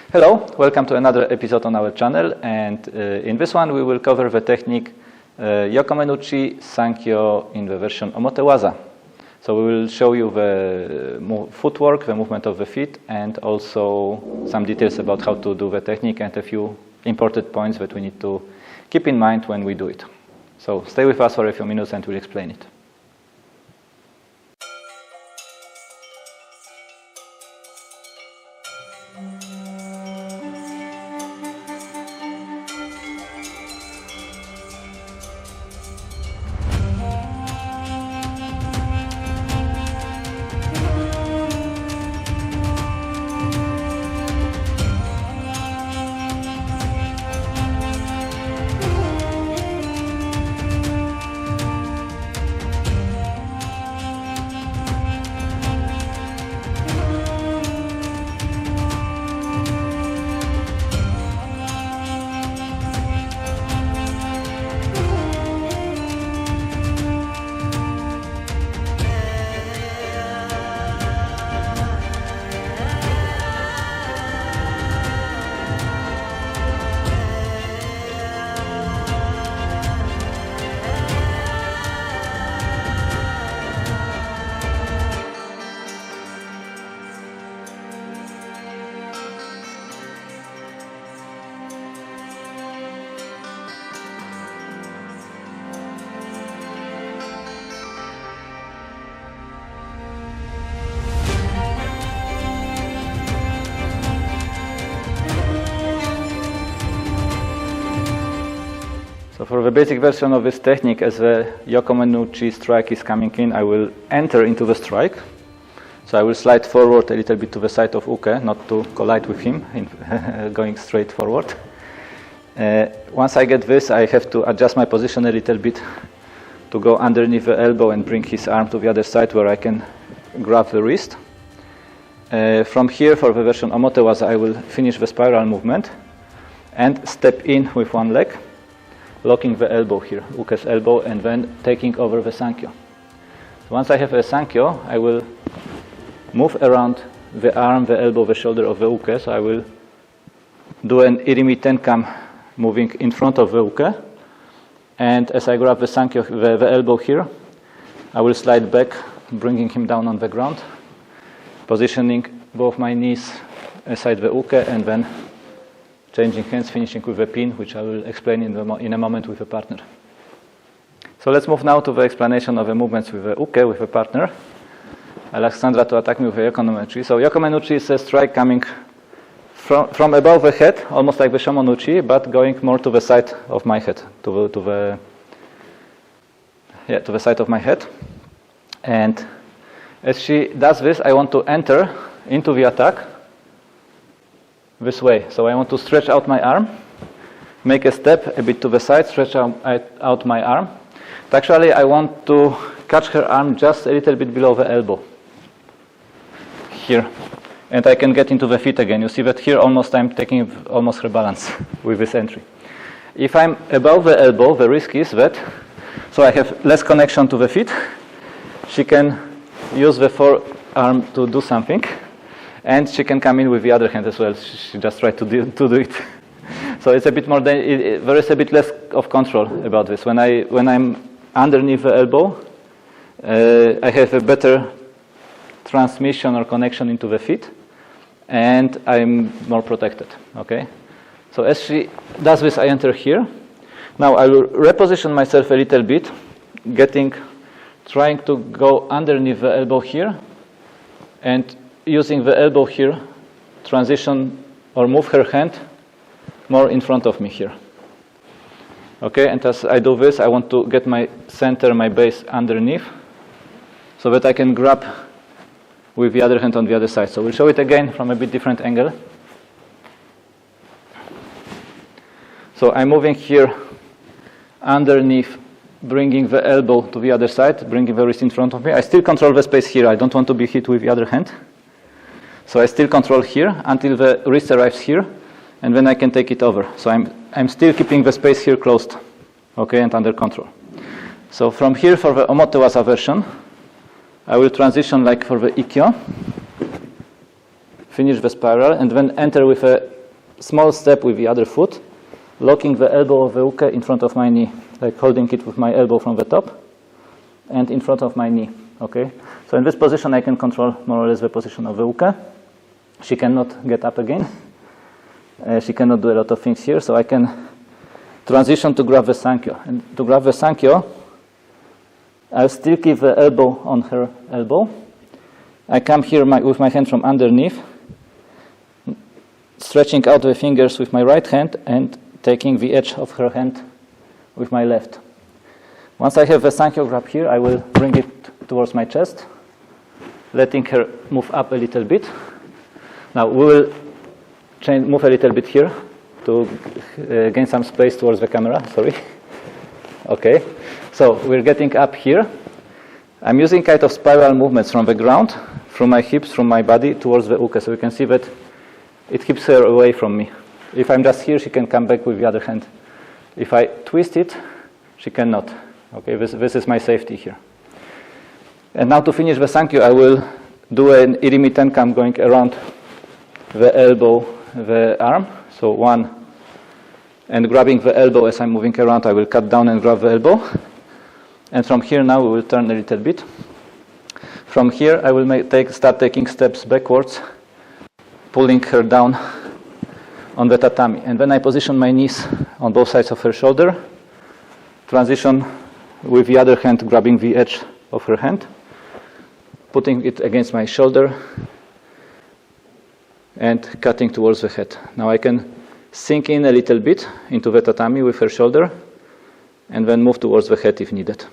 Hello, welcome to another episode on our channel, and in this one we will cover the technique Yokomen'uchi Sankyo in the version omote waza. So we will show you the footwork, the movement of the feet, and also some details about how to do the technique and a few important points that we need to keep in mind when we do it. So stay with us for a few minutes and we'll explain it. So for the basic version of this technique, as the Yokomen'uchi strike is coming in, I will enter into the strike. So I will slide forward a little bit to the side of uke, not to collide with him, going straight forward. Once I get this, I have to adjust my position a little bit to go underneath the elbow and bring his arm to the other side where I can grab the wrist. From here, for the version omote waza, I will finish the spiral movement and step in with one leg, locking the elbow here, uke's elbow, and then taking over the Sankyo. Once I have a Sankyo, I will move around the arm, the elbow, the shoulder of the uke. So I will do an irimi tenkam, moving in front of the uke. And as I grab the Sankyo, the elbow here, I will slide back, bringing him down on the ground, positioning both my knees aside the uke, and then changing hands, finishing with a pin, which I will explain in a moment with a partner. So let's move now to the explanation of the movements with the uke, with a partner. I'll ask Sandra to attack me with a Yokomen'uchi. So Yokomen'uchi is a strike coming from above the head, almost like the Shomenuchi, but going more to the side of my head, to the side of my head. And as she does this, I want to enter into the attack this way. So I want to stretch out my arm, make a step a bit to the side, stretch out my arm. But actually, I want to catch her arm just a little bit below the elbow, here. And I can get into the feet again. You see that here I'm taking almost her balance with this entry. If I'm above the elbow, the risk is that, so I have less connection to the feet. She can use the forearm to do something. And she can come in with the other hand as well. She just tried to do it. So it's a bit more. There is a bit less of control about this. When I'm underneath the elbow, I have a better transmission or connection into the feet, and I'm more protected. Okay. So as she does this, I enter here. Now I will reposition myself a little bit, trying to go underneath the elbow here, and using the elbow here, transition or move her hand more in front of me here. Okay, and as I do this, I want to get my center, my base underneath, so that I can grab with the other hand on the other side. So we'll show it again from a bit different angle. So I'm moving here underneath, bringing the elbow to the other side, bringing the wrist in front of me. I still control the space here. I don't want to be hit with the other hand. So I still control here until the wrist arrives here, and then I can take it over. So I'm still keeping the space here closed, okay, and under control. So from here, for the omote waza version, I will transition like for the ikkyo, finish the spiral, and then enter with a small step with the other foot, locking the elbow of the uke in front of my knee, like holding it with my elbow from the top and in front of my knee, okay? So in this position, I can control more or less the position of the uke. She cannot get up again. She cannot do a lot of things here, so I can transition to grab the Sankyo. And to grab the Sankyo, I'll still keep the elbow on her elbow. I come here with my hand from underneath, stretching out the fingers with my right hand and taking the edge of her hand with my left. Once I have the Sankyo grab here, I will bring it towards my chest, letting her move up a little bit. Now we will move a little bit here to gain some space towards the camera, sorry. Okay, so we're getting up here. I'm using kind of spiral movements from the ground, from my hips, from my body towards the uke. So you can see that it keeps her away from me. If I'm just here, she can come back with the other hand. If I twist it, she cannot. Okay, this is my safety here. And now to finish the Sankyo, I will do an irimi tenkam going around the elbow, the arm. So one, and grabbing the elbow as I'm moving around, I will cut down and grab the elbow. And from here now we will turn a little bit. From here I will start taking steps backwards, pulling her down on the tatami. And then I position my knees on both sides of her shoulder, transition with the other hand grabbing the edge of her hand, putting it against my shoulder and cutting towards the head. Now I can sink in a little bit into the tatami with her shoulder and then move towards the head if needed.